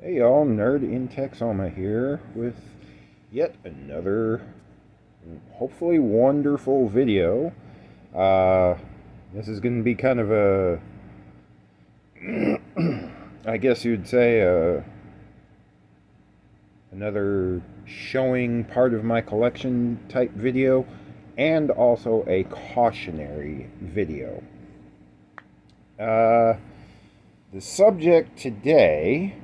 Hey y'all, Nerd in Texoma here with yet another hopefully wonderful video. This is going to be kind of a, I guess you'd say, another showing part of my collection type video, and also a cautionary video. The subject today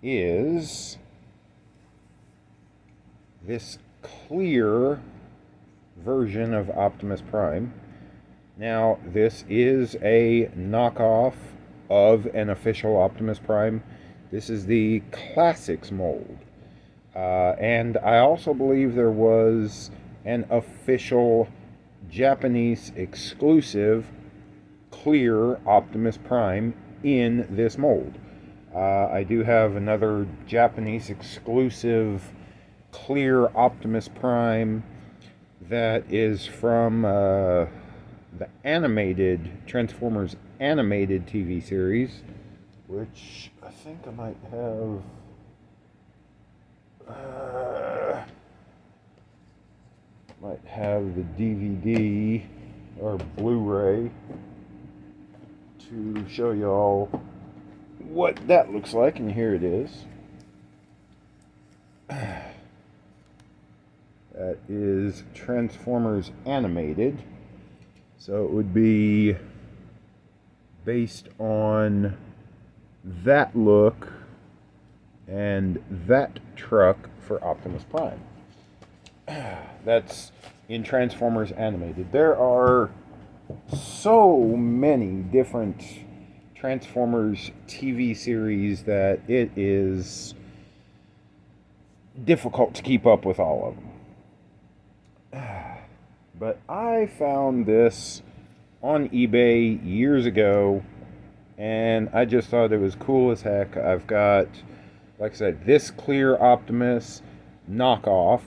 is this clear version of Optimus Prime. Now, this is a knockoff of an official Optimus Prime. This is the Classics mold. And I also believe there was an official Japanese exclusive clear Optimus Prime in this mold. I do have another Japanese exclusive clear Optimus Prime that is from the animated Transformers animated TV series, which I think I might have. Might have the DVD or Blu-ray to show y'all what that looks like, and here it is. That is Transformers animated, so it would be based on that look and that truck for Optimus Prime. That's in Transformers animated. There are so many different Transformers TV series that it is difficult to keep up with all of them. But I found this on eBay years ago, and I just thought it was cool as heck. I've got, like I said, this clear Optimus knockoff.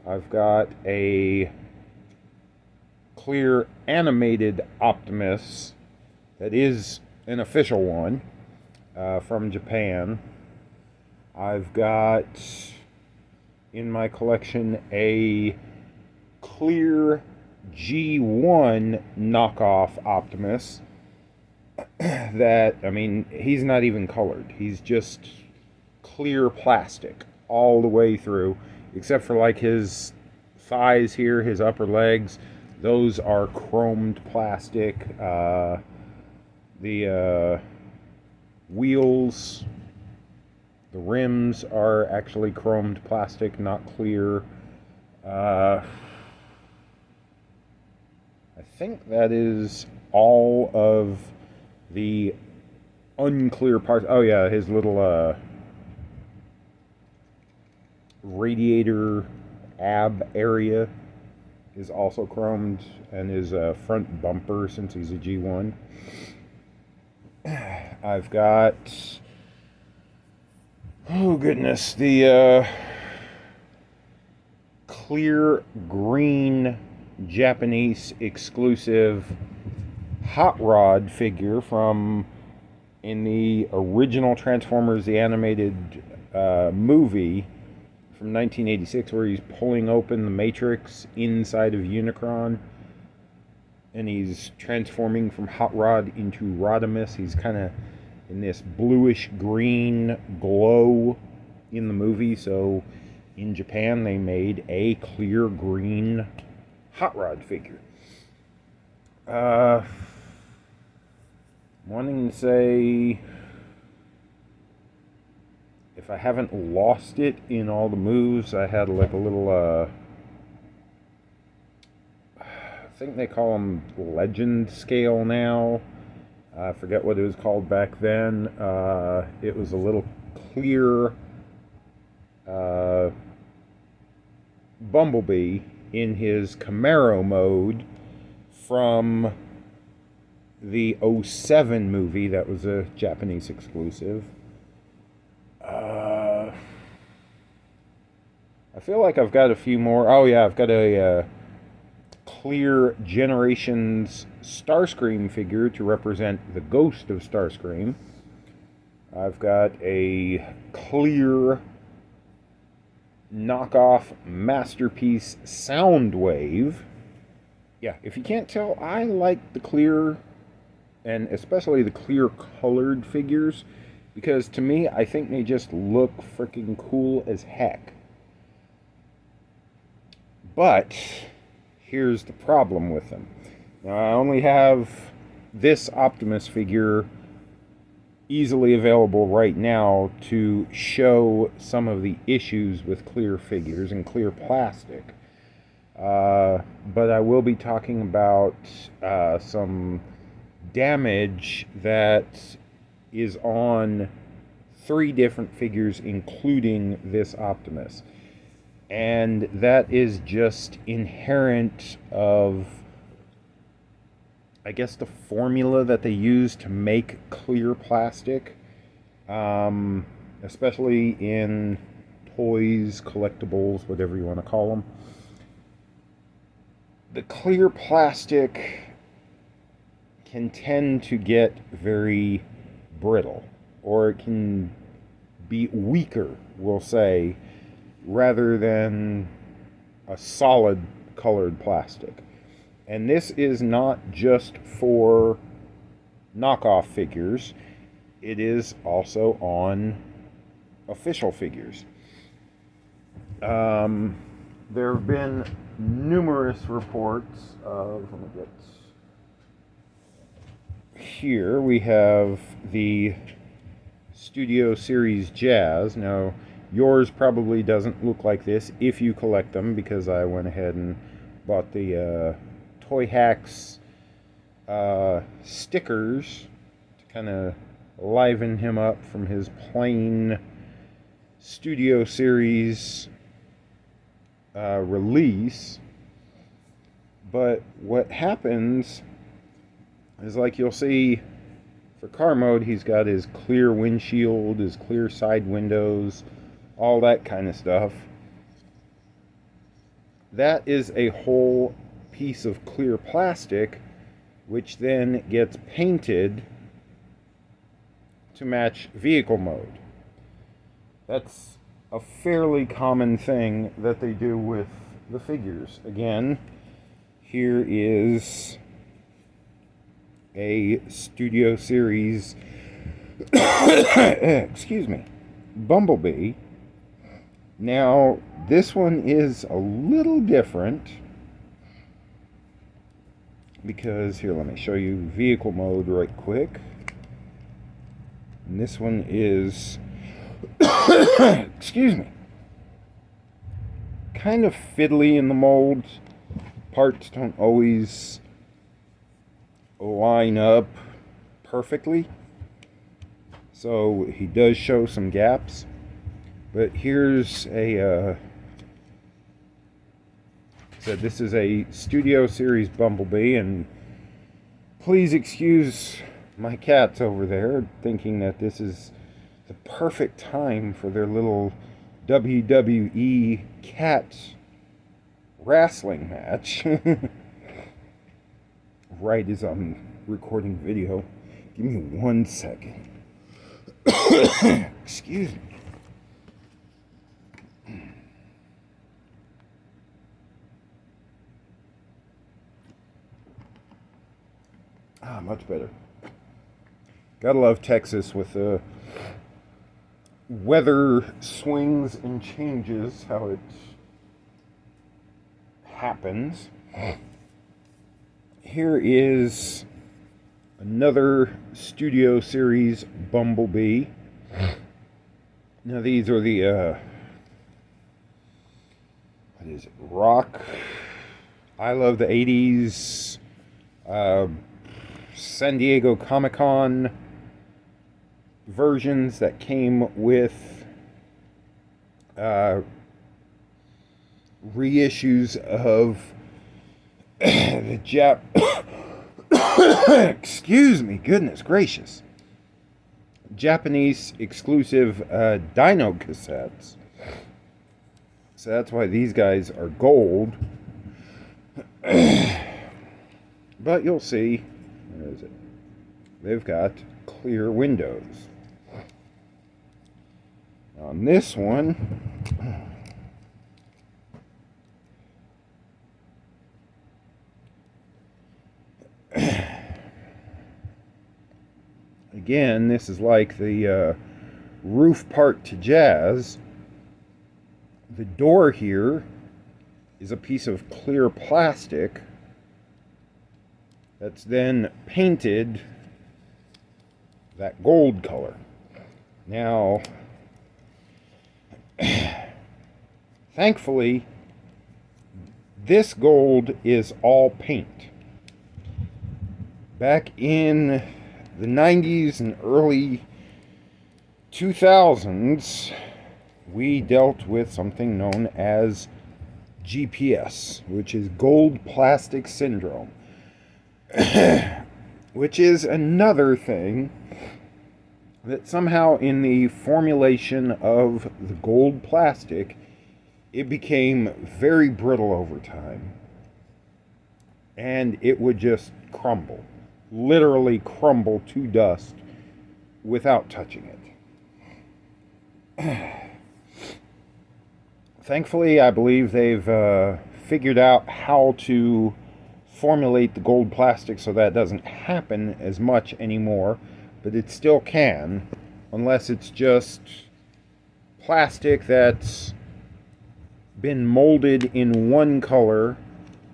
I've got a clear animated Optimus that is an official one from Japan. I've got in my collection a clear G1 knockoff Optimus that, I mean, he's not even colored. He's just clear plastic all the way through, except for like his thighs here, his upper legs. Those are chromed plastic. The wheels, the rims are actually chromed plastic, not clear. I think that is all of the unclear parts. Oh yeah, his little radiator ab area is also chromed, and his front bumper, since he's a G1. I've got, oh goodness, the clear green Japanese exclusive Hot Rod figure from in the original Transformers the animated movie from 1986, where he's pulling open the Matrix inside of Unicron, and he's transforming from Hot Rod into Rodimus. He's kind of in this bluish green glow in the movie, so in Japan they made a clear green Hot Rod figure. Wanting to say, if I haven't lost it in all the moves, I had like a little, I think they call them legend scale now. I forget what it was called back then. It was a little clear Bumblebee in his Camaro mode from the '07 movie that was a Japanese exclusive. I feel like I've got a few more. Oh yeah, I've got a clear Generations Starscream figure to represent the ghost of Starscream. I've got a clear knockoff Masterpiece Soundwave. Yeah, if you can't tell, I like the clear, and especially the clear colored figures, because to me, I think they just look freaking cool as heck. But here's the problem with them. Now, I only have this Optimus figure easily available right now to show some of the issues with clear figures and clear plastic. But I will be talking about some damage that is on 3 different figures, including this Optimus. And that is just inherent of, I guess, the formula that they use to make clear plastic, especially in toys, collectibles, whatever you want to call them. The clear plastic can tend to get very brittle, or it can be weaker, we'll say, rather than a solid colored plastic. And this is not just for knockoff figures, it is also on official figures. There have been numerous reports of, let me get here, we have the Studio Series Jazz. Now, yours probably doesn't look like this if you collect them, because I went ahead and bought the Toy Hacks stickers to kind of liven him up from his plain Studio Series release. But what happens is, like you'll see for car mode, he's got his clear windshield, his clear side windows, all that kind of stuff. That is a whole piece of clear plastic, which then gets painted to match vehicle mode. That's a fairly common thing that they do with the figures. Again, here is a Studio Series excuse me, Bumblebee. Now, this one is a little different because, here, let me show you vehicle mode right quick. And this one is excuse me, kind of fiddly in the mold. Parts don't always line up perfectly, so he does show some gaps. But here's a so this is a Studio Series Bumblebee, and please excuse my cats over there thinking that this is the perfect time for their little WWE cat wrestling match. Right as I'm recording video. Give me 1 second. Excuse me. Much better. Gotta love Texas with the weather swings and changes, how it happens. Here is another Studio Series Bumblebee. Now these are the what is it? Rock. I love the 80s. San Diego Comic-Con versions that came with reissues of the excuse me, goodness gracious, Japanese exclusive Dino cassettes. So that's why these guys are gold. But you'll see, where is it? They've got clear windows. On this one, again, this is like the roof part to Jazz. The door here is a piece of clear plastic that's then painted that gold color. Now, thankfully, this gold is all paint. Back in the 90s and early 2000s, we dealt with something known as GPS, which is gold plastic syndrome, which is another thing that somehow in the formulation of the gold plastic, it became very brittle over time. And it would just crumble, literally crumble to dust without touching it. Thankfully, I believe they've figured out how to formulate the gold plastic so that doesn't happen as much anymore, but it still can, unless it's just plastic that's been molded in one color,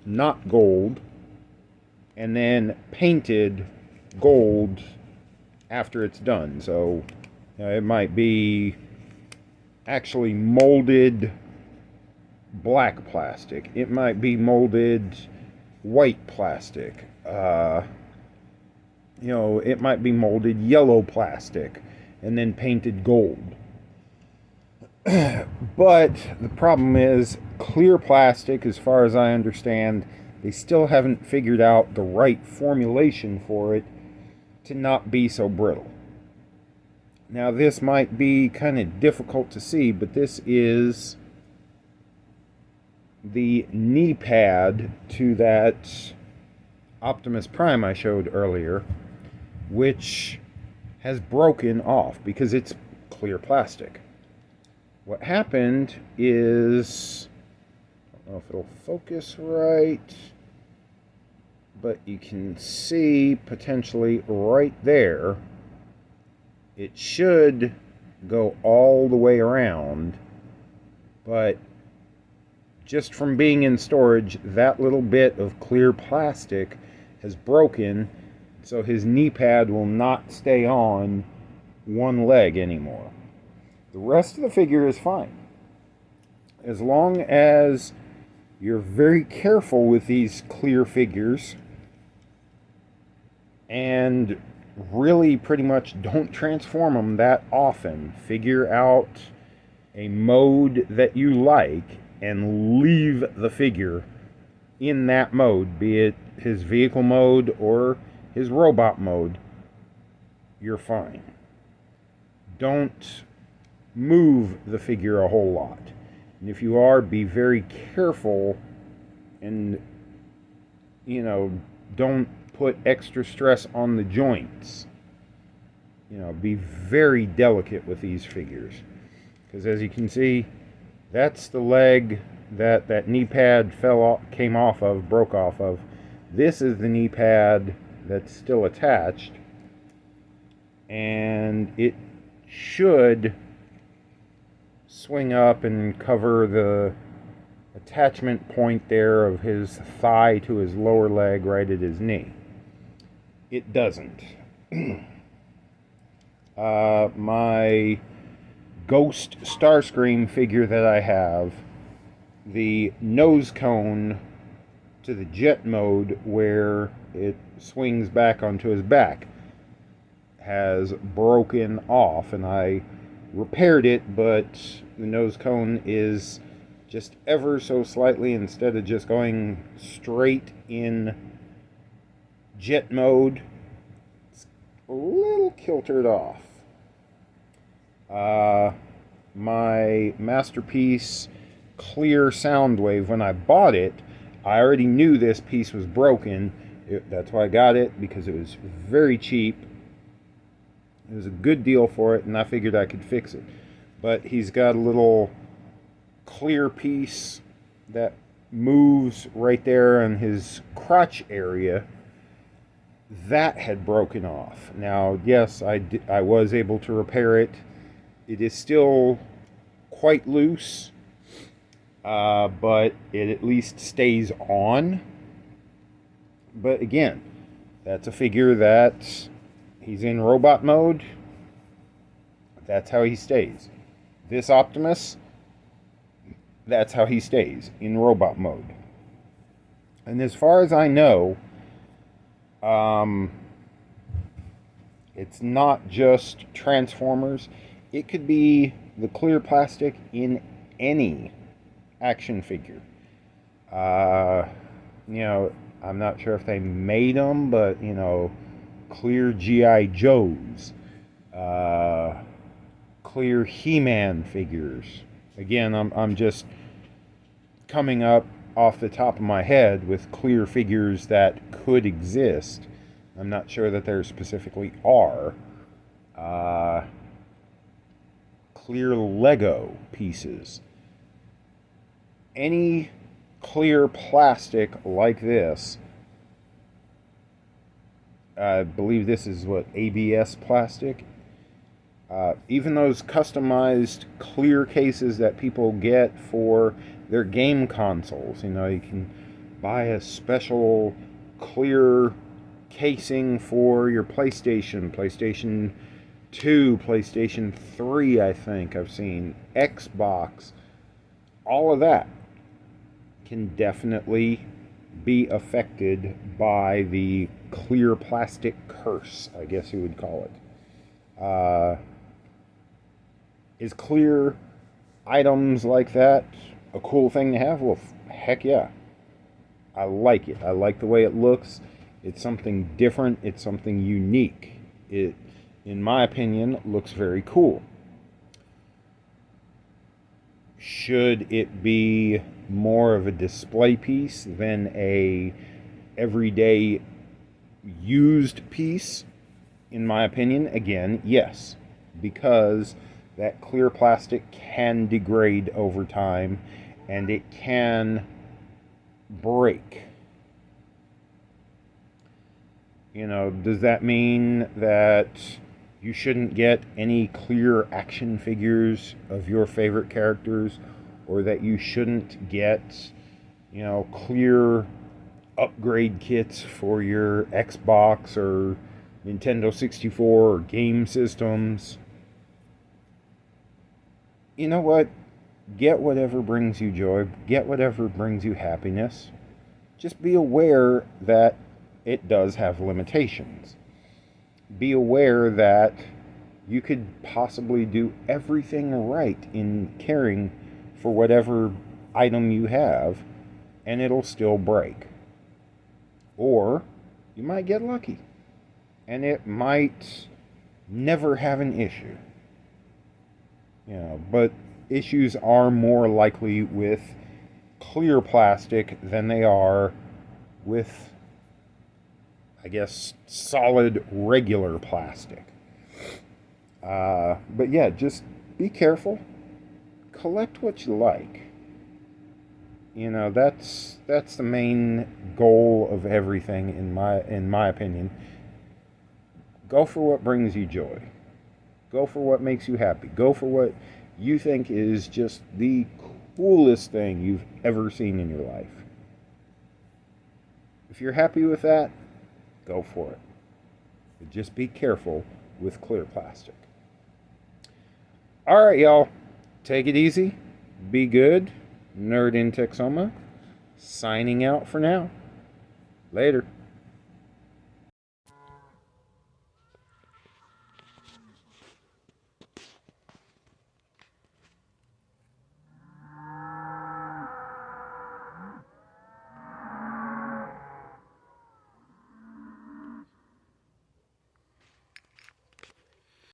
not gold, and then painted gold after it's done. So it might be actually molded black plastic. It might be molded white plastic. It might be molded yellow plastic and then painted gold. But the problem is, clear plastic, as far as I understand, they still haven't figured out the right formulation for it to not be so brittle. Now, this might be kind of difficult to see, but this is the knee pad to that Optimus Prime I showed earlier, which has broken off because it's clear plastic. What happened is, I don't know if it'll focus right, but you can see potentially right there, it should go all the way around, but just from being in storage, that little bit of clear plastic has broken, so his knee pad will not stay on one leg anymore. The rest of the figure is fine. As long as you're very careful with these clear figures and really pretty much don't transform them that often. Figure out a mode that you like and leave the figure in that mode, be it his vehicle mode or his robot mode. You're fine. Don't move the figure a whole lot. And if you are, be very careful and, don't put extra stress on the joints. Be very delicate with these figures. Because as you can see, that's the leg that knee pad came off of, broke off of. This is the knee pad that's still attached. And it should swing up and cover the attachment point there of his thigh to his lower leg right at his knee. It doesn't. My Ghost Starscream figure that I have, the nose cone to the jet mode where it swings back onto his back has broken off, and I repaired it, but the nose cone is just ever so slightly, instead of just going straight in jet mode, it's a little kiltered off. My Masterpiece clear Soundwave, when I bought it, I already knew this piece was broken. That's why I got it, because it was very cheap. It was a good deal for it, and I figured I could fix it. but he's got a little clear piece that moves right there in his crotch area. That had broken off. Now, yes, I was able to repair it. It is still quite loose, but it at least stays on. But again, that's a figure that he's in robot mode. That's how he stays. This Optimus, that's how he stays, in robot mode. And as far as I know, it's not just Transformers. It could be the clear plastic in any action figure. I'm not sure if they made them, but, clear G.I. Joes, clear He-Man figures. Again, I'm just coming up off the top of my head with clear figures that could exist. I'm not sure that there specifically are. Clear Lego pieces. Any clear plastic like this, I believe this is what, ABS plastic? Even those customized clear cases that people get for their game consoles. You can buy a special clear casing for your PlayStation 2, PlayStation 3, I think I've seen, Xbox. All of that can definitely be affected by the clear plastic curse, I guess you would call it. Is clear items like that a cool thing to have? Well, heck yeah. I like it. I like the way it looks. It's something different. It's something unique. It, in my opinion, looks very cool. Should it be more of a display piece than a everyday used piece? In my opinion, again, yes. Because that clear plastic can degrade over time and it can break. Does that mean that you shouldn't get any clear action figures of your favorite characters, or that you shouldn't get, clear upgrade kits for your Xbox or Nintendo 64 or game systems? You know what? Get whatever brings you joy. Get whatever brings you happiness. Just be aware that it does have limitations. Be aware that you could possibly do everything right in caring for whatever item you have, and it'll still break. Or you might get lucky, and it might never have an issue. But issues are more likely with clear plastic than they are with, I guess, solid regular plastic. But yeah, just be careful. Collect what you like. That's the main goal of everything in my opinion. Go for what brings you joy. Go for what makes you happy. Go for what you think is just the coolest thing you've ever seen in your life. If you're happy with that, go for it. But just be careful with clear plastic. All right, y'all. Take it easy. Be good. Nerd in Texoma. Signing out for now. Later.